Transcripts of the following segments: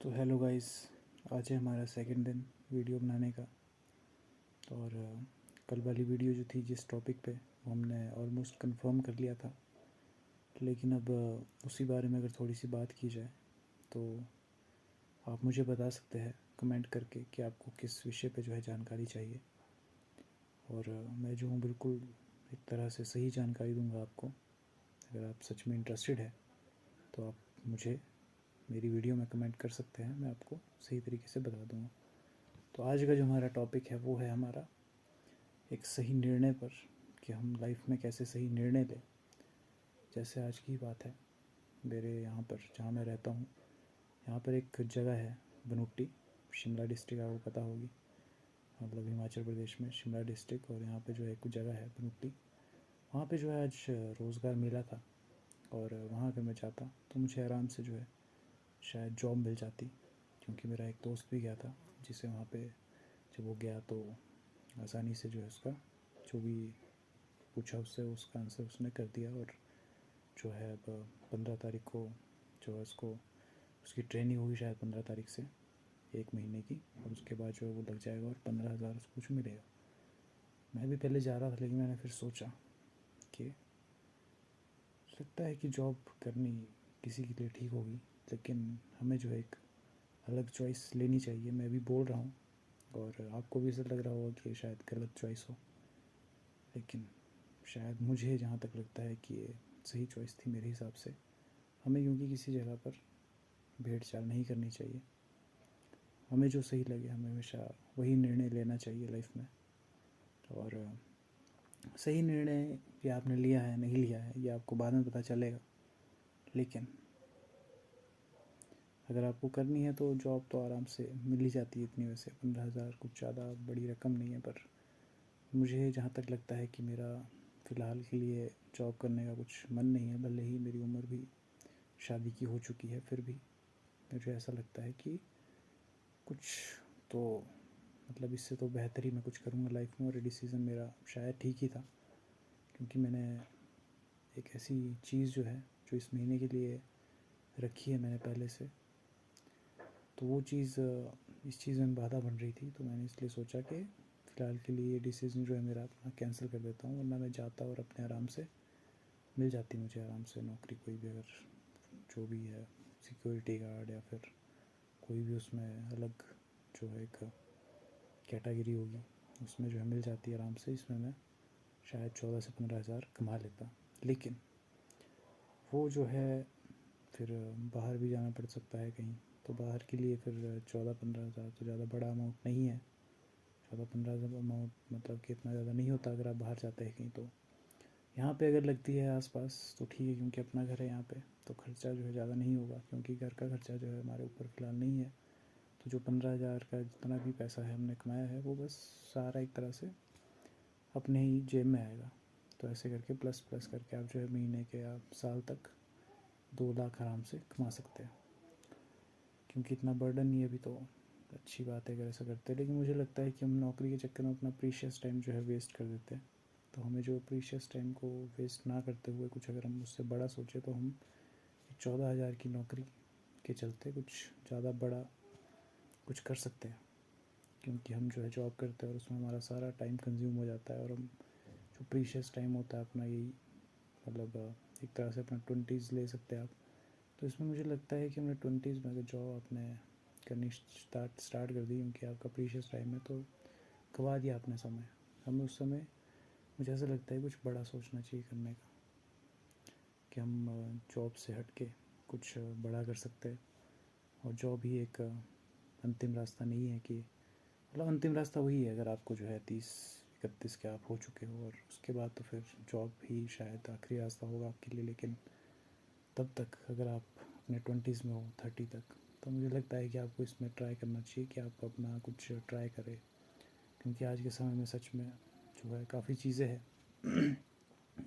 तो hello guys, आज है हमारा सेकंड दिन वीडियो बनाने का। और कल वाली वीडियो जो थी जिस टॉपिक पे वो हमने ऑलमोस्ट कंफर्म कर लिया था, लेकिन अब उसी बारे में अगर थोड़ी सी बात की जाए तो आप मुझे बता सकते हैं कमेंट करके कि आपको किस विषय पे जो है जानकारी चाहिए। और मैं जो हूँ बिल्कुल एक तरह से सही जानकारी दूंगा आपको। अगर आप सच में इंटरेस्टेड है तो आप मुझे मेरी वीडियो में कमेंट कर सकते हैं, मैं आपको सही तरीके से बता दूंगा। तो आज का जो हमारा टॉपिक है वो है हमारा एक सही निर्णय पर, कि हम लाइफ में कैसे सही निर्णय लें। जैसे आज की बात है, मेरे यहाँ पर जहाँ मैं रहता हूँ, यहाँ पर एक जगह है बनूटी, शिमला डिस्ट्रिक्ट, आपको पता होगी, मतलब हिमाचल प्रदेश में शिमला डिस्ट्रिक्ट। और यहाँ पे जो है एक जगह है बनूटी, वहाँ पे जो है आज रोज़गार मिला था। और वहाँ अगर मैं जाता तो मुझे आराम से जो है शायद जॉब मिल जाती, क्योंकि मेरा एक दोस्त भी गया था जिसे वहाँ पे जब वो गया तो आसानी से जो है उसका जो भी पूछा उससे उसका आंसर उसने कर दिया। और जो है अब 15 तारीख को जो है उसको उसकी ट्रेनिंग होगी शायद 15 तारीख से, 1 महीने की। और उसके बाद जो है वो लग जाएगा और 15,000 उसको कुछ मिलेगा। मैं भी पहले जा रहा था, लेकिन मैंने फिर सोचा कि लगता है कि जॉब करनी किसी के लिए ठीक होगी, लेकिन हमें जो है एक अलग चॉइस लेनी चाहिए। मैं भी बोल रहा हूँ और आपको भी ऐसा लग रहा होगा कि शायद गलत चॉइस हो, लेकिन शायद मुझे जहाँ तक लगता है कि ये सही चॉइस थी मेरे हिसाब से। हमें क्योंकि किसी जगह पर भेड़ चाल नहीं करनी चाहिए। हमें जो सही लगे हमें हमेशा वही निर्णय लेना चाहिए लाइफ में। और सही निर्णय ये आपने लिया है नहीं लिया है ये आपको बाद में पता चलेगा, लेकिन अगर आपको करनी है तो जॉब तो आराम से मिल ही जाती है। इतनी वैसे 15,000 कुछ ज़्यादा बड़ी रकम नहीं है, पर मुझे जहाँ तक लगता है कि मेरा फ़िलहाल के लिए जॉब करने का कुछ मन नहीं है। भले ही मेरी उम्र भी शादी की हो चुकी है, फिर भी मुझे ऐसा लगता है कि कुछ तो मतलब इससे तो बेहतर ही मैं कुछ करूँगा लाइफ में। और ये डिसीज़न मेरा शायद ठीक ही था, क्योंकि मैंने एक ऐसी चीज़ जो है जो इस महीने के लिए रखी है मैंने पहले से, तो वो चीज़ इस चीज़ में बाधा बन रही थी। तो मैंने इसलिए सोचा कि फ़िलहाल के लिए ये डिसीज़न जो है मेरा अपना कैंसिल कर देता हूँ, वरना मैं जाता और अपने आराम से मिल जाती मुझे आराम से नौकरी, कोई भी अगर जो भी है सिक्योरिटी गार्ड या फिर कोई भी उसमें अलग जो है एक कैटेगरी होगी उसमें जो है मिल जाती है आराम से। इसमें मैं शायद 14 से 15 हज़ार कमा लेता, लेकिन वो जो है फिर बाहर भी जाना पड़ सकता है कहीं, तो बाहर के लिए फिर 14-15 हज़ार तो ज़्यादा बड़ा अमाउंट नहीं है। 14-15 हज़ार अमाउंट मतलब कि इतना ज़्यादा नहीं होता अगर आप बाहर जाते हैं कहीं। तो यहाँ पे अगर लगती है आसपास तो ठीक है, क्योंकि अपना घर है यहाँ पे, तो खर्चा जो है ज़्यादा नहीं होगा, क्योंकि घर का खर्चा जो है हमारे ऊपर फ़िलहाल नहीं है। तो जो 15,000 का जितना भी पैसा है हमने कमाया है वो बस सारा एक तरह से अपने ही जेब में आएगा। तो ऐसे करके प्लस प्लस करके आप जो है महीने के या साल तक 2 लाख आराम से कमा सकते हैं, क्योंकि इतना बर्डन नहीं है अभी। तो अच्छी बात है अगर ऐसा करते हैं, लेकिन मुझे लगता है कि हम नौकरी के चक्कर में अपना प्रीशियस टाइम जो है वेस्ट कर देते हैं। तो हमें जो प्रीशियस टाइम को वेस्ट ना करते हुए कुछ अगर हम उससे बड़ा सोचें, तो हम 14,000 की नौकरी के चलते कुछ ज़्यादा बड़ा कुछ कर सकते हैं। क्योंकि हम जो है जॉब करते हैं और उसमें हमारा सारा टाइम कंज्यूम हो जाता है, और हम जो प्रीशियस टाइम होता है अपना, यही मतलब एक तरह से अपना 20s ले सकते हैं आप। तो इसमें मुझे लगता है कि हमने 20s में अगर जॉब आपने करनी स्टार्ट कर दी, क्योंकि आपका प्रीशियस टाइम है, तो गवा दिया आपने समय। हमें उस समय मुझे ऐसा लगता है कुछ बड़ा सोचना चाहिए करने का, कि हम जॉब से हट के कुछ बड़ा कर सकते हैं। और जॉब ही एक अंतिम रास्ता नहीं है, कि मतलब अंतिम रास्ता वही है अगर आपको जो है 30-31 के आप हो चुके हो, और उसके बाद तो फिर जॉब ही शायद आखिरी रास्ता होगा आपके लिए। लेकिन तब तक अगर आप अपने 20s में हो 30 तक, तो मुझे लगता है कि आपको इसमें ट्राई करना चाहिए कि आप अपना कुछ ट्राई करें। क्योंकि आज के समय में सच में जो है काफ़ी चीज़ें हैं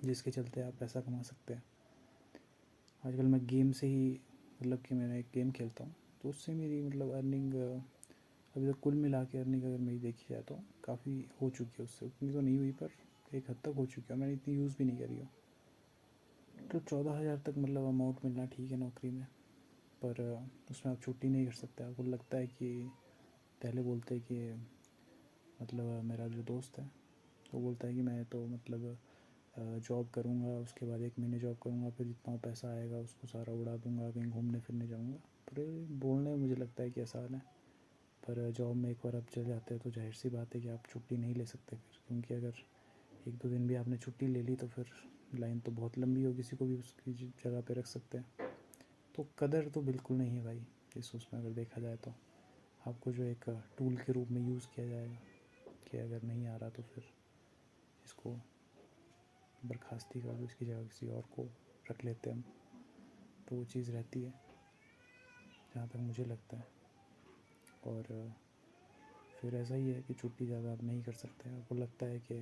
जिसके चलते आप पैसा कमा सकते हैं। आजकल मैं गेम से ही, मतलब कि मैंने एक गेम खेलता हूँ, तो उससे मेरी मतलब अर्निंग अभी तक कुल मिला के अर्निंग अगर मेरी देखी जाए तो काफ़ी हो चुकी है। उससे उतनी तो नहीं हुई, पर एक हद तक हो चुकी है। मैंने इतनी यूज़ भी नहीं करी हो। तो 14,000 तक मतलब अमाउंट मिलना ठीक है नौकरी में। पर उसमें आप छुट्टी नहीं कर सकते। आपको लगता है कि पहले बोलते हैं कि मतलब मेरा जो दोस्त है वो बोलता है कि मैं तो मतलब जॉब करूँगा, उसके बाद 1 महीने जॉब करूँगा, फिर जितना पैसा आएगा उसको सारा उड़ा दूँगा, कहीं घूमने फिरने जाऊँगा। पर बोलने में मुझे लगता है कि आसान है, पर जॉब में एक बार आप चले जाते हैं तो जाहिर सी बात है कि आप छुट्टी नहीं ले सकते फिर, क्योंकि अगर 1-2 दिन भी आपने छुट्टी ले ली तो फिर लाइन तो बहुत लंबी हो, किसी को भी उसकी जगह पे रख सकते हैं। तो कदर तो बिल्कुल नहीं है भाई इस उसमें, अगर देखा जाए तो आपको जो एक टूल के रूप में यूज़ किया जाएगा कि अगर नहीं आ रहा तो फिर इसको बर्खास्ती कर दो, इसकी जगह किसी और को रख लेते हैं हम। तो वो चीज़ रहती है जहाँ तक मुझे लगता है। और फिर ऐसा ही है कि छुट्टी ज़्यादा आप नहीं कर सकते। आपको लगता है कि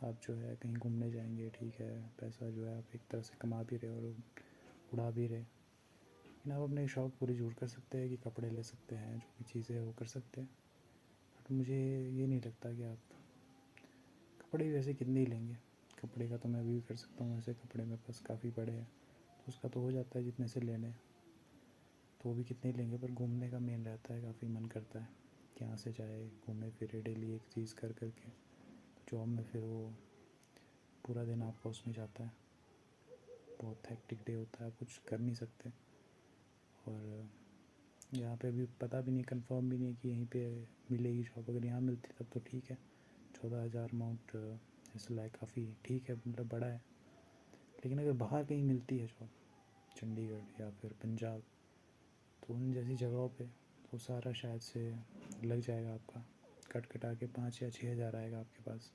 आप जो है कहीं घूमने जाएंगे, ठीक है, पैसा जो है आप एक तरह से कमा भी रहे और उड़ा भी रहे, लेकिन आप अपने शौक़ पूरे ज़रूर कर सकते हैं कि कपड़े ले सकते हैं, जो भी चीज़ें हैं वो कर सकते हैं। बट मुझे ये नहीं लगता कि आप कपड़े भी वैसे कितने ही लेंगे। कपड़े का तो मैं भी कर सकता हूँ, वैसे कपड़े मेरे पास काफ़ी बड़े हैं तो उसका तो हो जाता है जितने से लेने, तो वो भी कितने ही लेंगे। पर घूमने का मेन रहता है, काफ़ी मन करता है कि यहाँ से जाए, घूमे फिरे डेली एक चीज़ कर करके। जॉब में फिर वो पूरा दिन आपका उसमें जाता है, बहुत हेक्टिक डे होता है, आप कुछ कर नहीं सकते। और यहाँ पे भी पता भी नहीं, कंफर्म भी नहीं कि यहीं पे मिलेगी जॉब। अगर यहाँ मिलती तब तो ठीक है, 14,000 अमाउंट ऐसा लाइक काफ़ी ठीक है, मतलब बड़ा है। लेकिन अगर बाहर कहीं मिलती है जॉब, चंडीगढ़ या फिर पंजाब, तो उन जैसी जगहों पे तो सारा शायद से लग जाएगा आपका, कट कटा के 5 या 6 हज़ार आएगा आपके पास।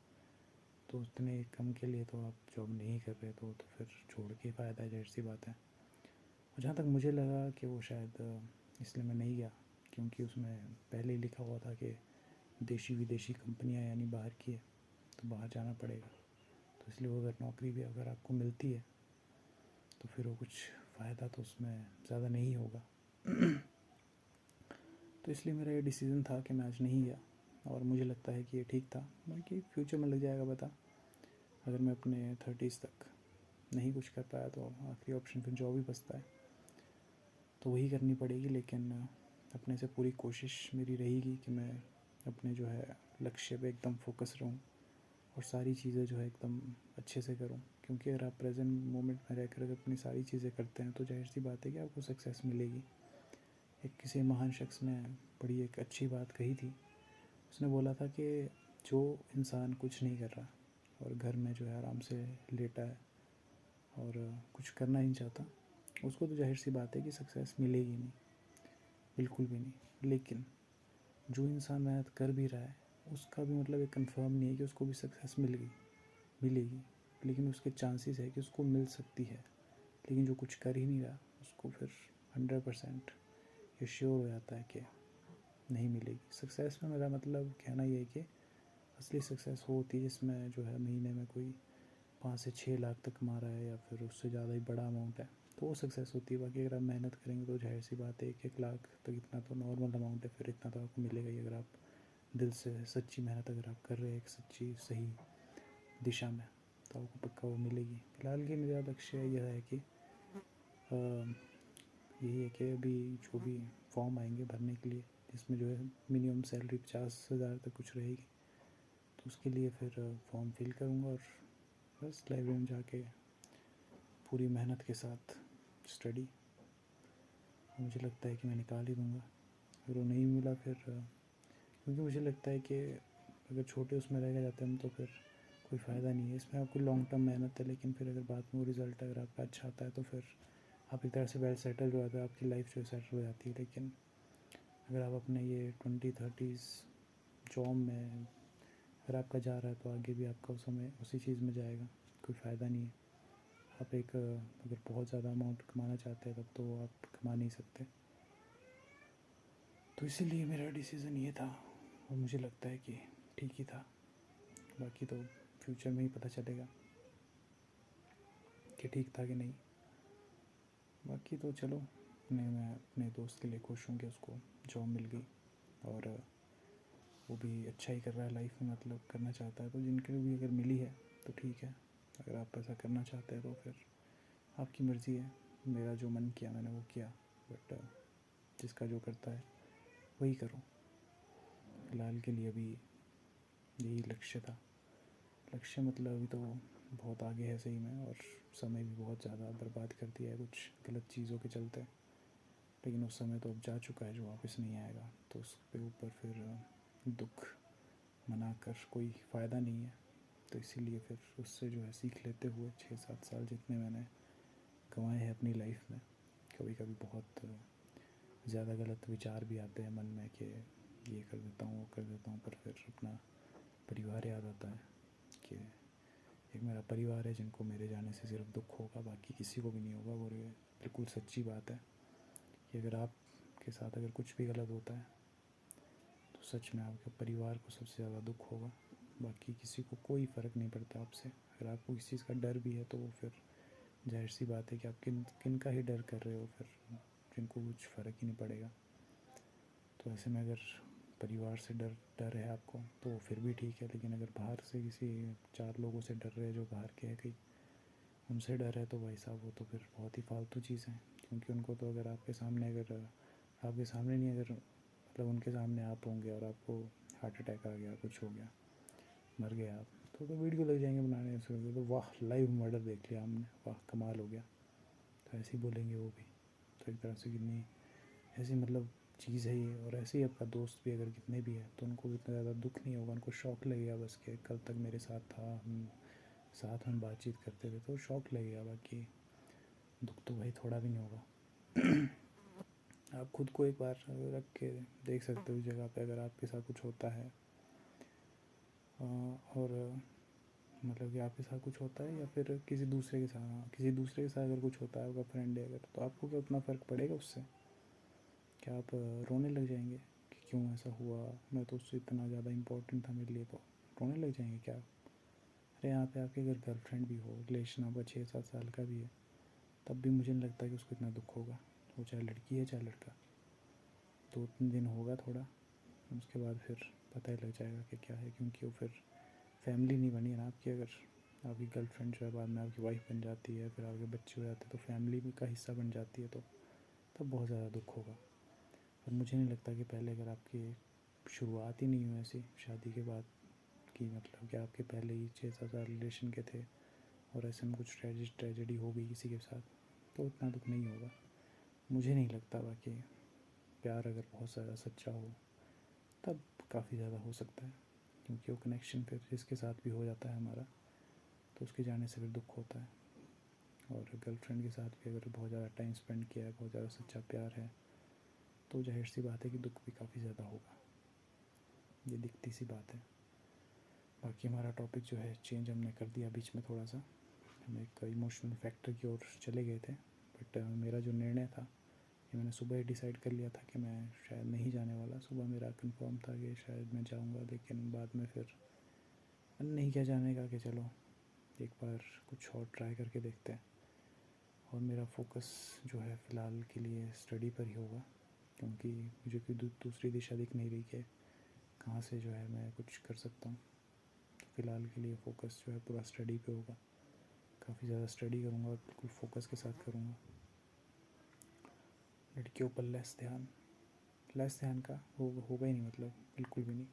तो उतने कम के लिए तो आप जॉब नहीं कर रहे, तो फिर छोड़ के फ़ायदा है, जाहिर सी बात है। और जहाँ तक मुझे लगा कि वो शायद इसलिए मैं नहीं गया क्योंकि उसमें पहले ही लिखा हुआ था कि देशी विदेशी कंपनियाँ यानी बाहर की है, तो बाहर जाना पड़ेगा। तो इसलिए वो अगर नौकरी भी अगर आपको मिलती है तो फिर वो कुछ फ़ायदा तो उसमें ज़्यादा नहीं होगा। तो इसलिए मेरा ये डिसीज़न था कि मैं आज नहीं गया, और मुझे लगता है कि ये ठीक था। बाकी फ्यूचर में लग जाएगा पता, अगर मैं अपने 30s तक नहीं कुछ कर पाया तो आखिरी ऑप्शन फिर जॉब ही बचता है, तो वही करनी पड़ेगी। लेकिन अपने से पूरी कोशिश मेरी रहेगी कि मैं अपने जो है लक्ष्य पे एकदम फोकस रहूँ और सारी चीज़ें जो है एकदम अच्छे से करूँ। क्योंकि अगर आप प्रेजेंट मोमेंट में रहकर अगर अपनी सारी चीज़ें करते हैं तो जाहिर सी बात है कि आपको सक्सेस मिलेगी। एक किसी महान शख्स ने बड़ी एक अच्छी बात कही थी, उसने बोला था कि जो इंसान कुछ नहीं कर रहा और घर में जो है आराम से लेटा है और कुछ करना ही नहीं चाहता, उसको तो जाहिर सी बात है कि सक्सेस मिलेगी नहीं, बिल्कुल भी नहीं। लेकिन जो इंसान मेहनत कर भी रहा है उसका भी मतलब एक कंफर्म नहीं है कि उसको भी सक्सेस मिलेगी, लेकिन उसके चांसेस है कि उसको मिल सकती है। लेकिन जो कुछ कर ही नहीं रहा उसको फिर 100% ये श्योर हो जाता है कि नहीं मिलेगी। सक्सेस में मेरा मतलब कहना ये है कि असली सक्सेस वो होती है जिसमें जो है महीने में कोई 5 से 6 लाख तक कमा रहा है या फिर उससे ज़्यादा ही बड़ा अमाउंट है, तो वो सक्सेस होती है। बाकी अगर आप मेहनत करेंगे तो जाहिर सी बात है 1-1 लाख तक इतना तो नॉर्मल अमाउंट है, फिर इतना तो आपको मिलेगा ही अगर आप दिल से सच्ची मेहनत अगर आप कर रहे हैं एक सच्ची सही दिशा में, तो आपको पक्का वो मिलेगी। फ़िलहाल की मेरा लक्ष्य यह है कि यही है कि अभी जो भी फॉर्म आएंगे भरने के लिए जिसमें जो है मिनिमम सैलरी 50,000 तक कुछ रहेगी, तो उसके लिए फिर फॉर्म फिल करूँगा और बस लाइब्रेरी में जाके पूरी मेहनत के साथ स्टडी, मुझे लगता है कि मैं निकाल ही दूँगा। अगर वो नहीं मिला फिर क्योंकि मुझे लगता है कि अगर छोटे उसमें रह जाते हम तो फिर कोई फ़ायदा नहीं है। इसमें आपको लॉन्ग टर्म मेहनत है, लेकिन फिर अगर बाद में वो रिज़ल्ट अगर आपका अच्छा आता है तो फिर आप एक तरह से वेल सेटल हो जाते हो, आपकी लाइफ जो सेटल हो जाती है। लेकिन अगर आप अपने ये 20-30s जॉब में अगर आपका जा रहा है तो आगे भी आपका उस समय उसी चीज़ में जाएगा, कोई फ़ायदा नहीं है। आप एक अगर बहुत ज़्यादा अमाउंट कमाना चाहते हैं तब तो आप कमा नहीं सकते। तो इसीलिए मेरा डिसीज़न ये था और मुझे लगता है कि ठीक ही था। बाकी तो फ्यूचर में ही पता चलेगा कि ठीक था कि नहीं। बाकी तो चलो, मैं अपने दोस्त के लिए खुश हूँ कि उसको जॉब मिल गई और वो भी अच्छा ही कर रहा है लाइफ में, मतलब करना चाहता है। तो जिनके भी अगर मिली है तो ठीक है, अगर आप ऐसा करना चाहते हैं तो फिर आपकी मर्ज़ी है। मेरा जो मन किया मैंने वो किया, बट जिसका जो करता है वही करो। फ़िलहाल के लिए अभी यही लक्ष्य था। लक्ष्य मतलब अभी तो बहुत आगे है सही में, और समय भी बहुत ज़्यादा बर्बाद कर दिया है कुछ गलत चीज़ों के चलते। लेकिन उस समय तो अब जा चुका है जो वापस नहीं आएगा, तो उस पे ऊपर फिर दुख मनाकर कोई फ़ायदा नहीं है। तो इसीलिए फिर उससे जो है सीख लेते हुए 6-7 साल जितने मैंने गंवाए हैं अपनी लाइफ में, कभी कभी बहुत ज़्यादा गलत विचार भी आते हैं मन में कि ये कर देता हूँ वो कर देता हूँ, पर फिर अपना परिवार याद आता है कि एक मेरा परिवार है जिनको मेरे जाने से सिर्फ दुख होगा, बाकी किसी को भी नहीं होगा। और ये बिल्कुल सच्ची बात है कि अगर आपके साथ अगर कुछ भी गलत होता है तो सच में आपके परिवार को सबसे ज़्यादा दुख होगा, बाकी किसी को कोई फ़र्क नहीं पड़ता आपसे। अगर आपको किसी चीज़ का डर भी है तो वो फिर जाहिर सी बात है कि आप किन किन का ही डर कर रहे हो, फिर जिनको कुछ फ़र्क ही नहीं पड़ेगा। तो ऐसे में अगर परिवार से डर है आपको तो वो फिर भी ठीक है, लेकिन अगर बाहर से किसी 4 लोगों से डर रहे हैं जो बाहर के हैं कहीं, उनसे डर है तो भाई साहब वो तो फिर बहुत ही फालतू चीज़ है। क्योंकि उनको तो अगर आपके सामने नहीं, अगर मतलब उनके सामने आप होंगे और आपको हार्ट अटैक आ गया, कुछ हो गया, मर गए आप, तो वीडियो लग जाएंगे बनाने से, तो वाह लाइव मर्डर देख लिया हमने, वाह कमाल हो गया, तो ऐसे ही बोलेंगे वो भी। तो एक तरह से कितनी ऐसी मतलब चीज़ है ये। और ऐसे ही आपका दोस्त भी अगर कितने भी है तो उनको इतना ज़्यादा दुख नहीं होगा, उनको शौक लगेगा बस कि कल तक मेरे साथ था, हम साथ में बातचीत करते थे, तो शौक लगेगा, बाकी दुख तो भाई थोड़ा भी नहीं होगा। आप खुद को एक बार रख के देख सकते हो उस जगह पे, अगर आपके साथ कुछ होता है और मतलब कि आपके साथ कुछ होता है या फिर किसी दूसरे के साथ अगर कुछ होता है, आपका फ्रेंड है अगर, तो आपको क्या उतना फ़र्क पड़ेगा उससे? क्या आप रोने लग जाएंगे कि क्यों ऐसा हुआ, मैं तो उससे इतना ज़्यादा इम्पोर्टेंट था मेरे लिए, तो रोने लग जाएंगे क्या आप? अरे यहाँ पे आपके अगर गर्लफ्रेंड भी हो, रिलेशन आपका 6-7 साल का भी है, तब भी मुझे नहीं लगता कि उसको इतना दुख होगा, वो चाहे लड़की है चाहे लड़का। 2-3 दिन होगा थोड़ा, उसके बाद फिर पता ही लग जाएगा कि क्या है, क्योंकि वो फिर फैमिली नहीं बनी है ना आपकी। अगर आपकी गर्लफ्रेंड जो है बाद में आपकी वाइफ बन जाती है, फिर आपके बच्चे हो जाते हैं, तो फैमिली का हिस्सा बन जाती है, तो तब बहुत ज़्यादा दुख होगा। और मुझे नहीं लगता कि पहले अगर आपकी शुरुआत ही नहीं हुई ऐसी शादी के बाद कि मतलब कि आपके पहले ही 6-7 साल रिलेशन के थे और ऐसे में कुछ ट्रेजेडी हो गई किसी के साथ, तो उतना दुख नहीं होगा, मुझे नहीं लगता। बाकी प्यार अगर बहुत ज़्यादा सच्चा हो तब काफ़ी ज़्यादा हो सकता है, क्योंकि वो कनेक्शन फिर जिसके साथ भी हो जाता है हमारा, तो उसके जाने से फिर दुख होता है। और गर्लफ्रेंड के साथ भी अगर बहुत ज़्यादा टाइम स्पेंड किया है, बहुत ज़्यादा सच्चा प्यार है, तो जाहिर सी बात है कि दुख भी काफ़ी ज़्यादा होगा, ये दिखती सी बात है। बाकी हमारा टॉपिक जो है चेंज हमने कर दिया बीच में थोड़ा सा, हम एक इमोशनल फैक्टर की ओर चले गए थे। बट मेरा जो निर्णय था ये मैंने सुबह ही डिसाइड कर लिया था कि मैं शायद नहीं जाने वाला। सुबह मेरा कंफर्म था कि शायद मैं जाऊंगा, लेकिन बाद में फिर मन नहीं किया जाने का कि चलो एक बार कुछ और ट्राई करके देखते हैं। और मेरा फोकस जो है फ़िलहाल के लिए स्टडी पर ही होगा, क्योंकि मुझे कोई दूसरी दिशा दिख नहीं रही कि कहाँ से जो है मैं कुछ कर सकता हूँ। तो फ़िलहाल के लिए फ़ोकस जो है पूरा स्टडी पे होगा, काफ़ी ज़्यादा स्टडी करूँगा और बिल्कुल फ़ोकस के साथ करूँगा। लड़कियों पर लेस ध्यान का होगा ही नहीं, मतलब बिल्कुल भी नहीं।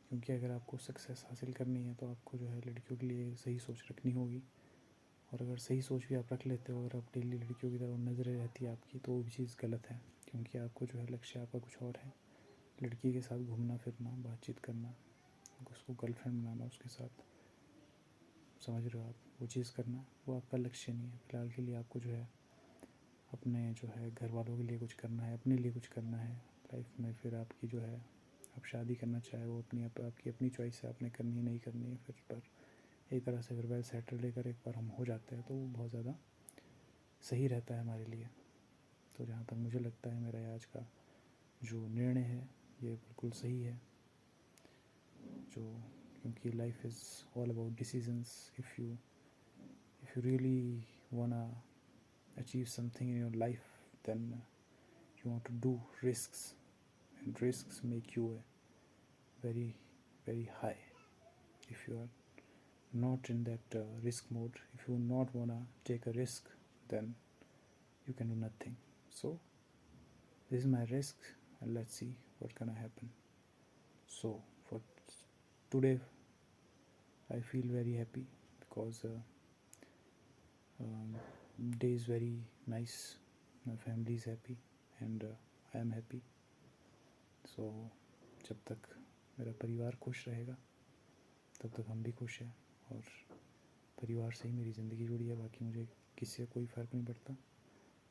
क्योंकि अगर आपको सक्सेस हासिल करनी है तो आपको जो है लड़कियों के लिए सही सोच रखनी होगी। और अगर सही सोच भी आप रख लेते हो, अगर आप डेली लड़कियों की तरफ नज़रें रहती है आपकी, तो वो भी चीज़ गलत है, क्योंकि आपको जो है लक्ष्य आपका कुछ और है। लड़की के साथ घूमना फिरना, बातचीत करना, उसको गर्लफ्रेंड बनाना, उसके साथ समझ रहे हो आप, वो चीज़ करना, वो आपका लक्ष्य नहीं है। फ़िलहाल के लिए आपको जो है अपने जो है घर वालों के लिए कुछ करना है, अपने लिए कुछ करना है लाइफ में। फिर आपकी जो है आप शादी करना चाहे वो आपकी अपनी चॉइस है, आपने करनी है नहीं करनी है फिर। पर एक तरह से अगर वेल सेटल्ड लेकर एक बार हम हो जाते हैं तो वो बहुत ज़्यादा सही रहता है हमारे लिए। तो जहाँ तक मुझे लगता है मेरा आज का जो निर्णय है ये बिल्कुल सही है। जो क्योंकि life is all about decisions. If you really wanna achieve something in your life, then you want to do risks, and risks make you very very high. If you are not in that risk mode, if you not wanna take a risk, then you can do nothing. So This is my risk, and let's see what gonna happen. So for today, I feel very happy because day is very nice. My family is happy, and I am happy. So जब तक मेरा परिवार खुश रहेगा तब तक हम भी खुश हैं, और परिवार से ही मेरी ज़िंदगी जुड़ी है। बाकी मुझे किसी से कोई फ़र्क नहीं पड़ता,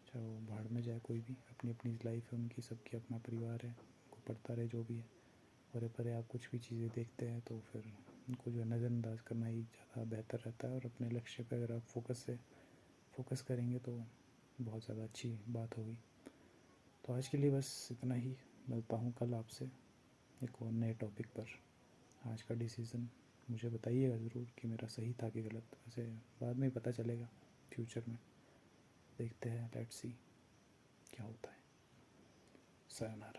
चाहे वो भाड़ में जाए कोई भी, अपनी अपनी लाइफ है उनकी, सबकी अपना परिवार है, उनको पड़ता रहे जो भी है। और परे आप कुछ भी चीज़ें देखते हैं तो फिर उनको जो है नज़रअंदाज करना ही ज़्यादा बेहतर रहता है, और अपने लक्ष्य पर अगर आप फोकस करेंगे तो बहुत ज़्यादा अच्छी बात होगी। तो आज के लिए बस इतना ही। मिलता हूँ कल आपसे एक और नए टॉपिक पर। आज का डिसीज़न मुझे बताइएगा ज़रूर कि मेरा सही था कि गलत। वैसे बाद में पता चलेगा, फ्यूचर में देखते हैं, लेट्स सी क्या होता है। सायोनारा।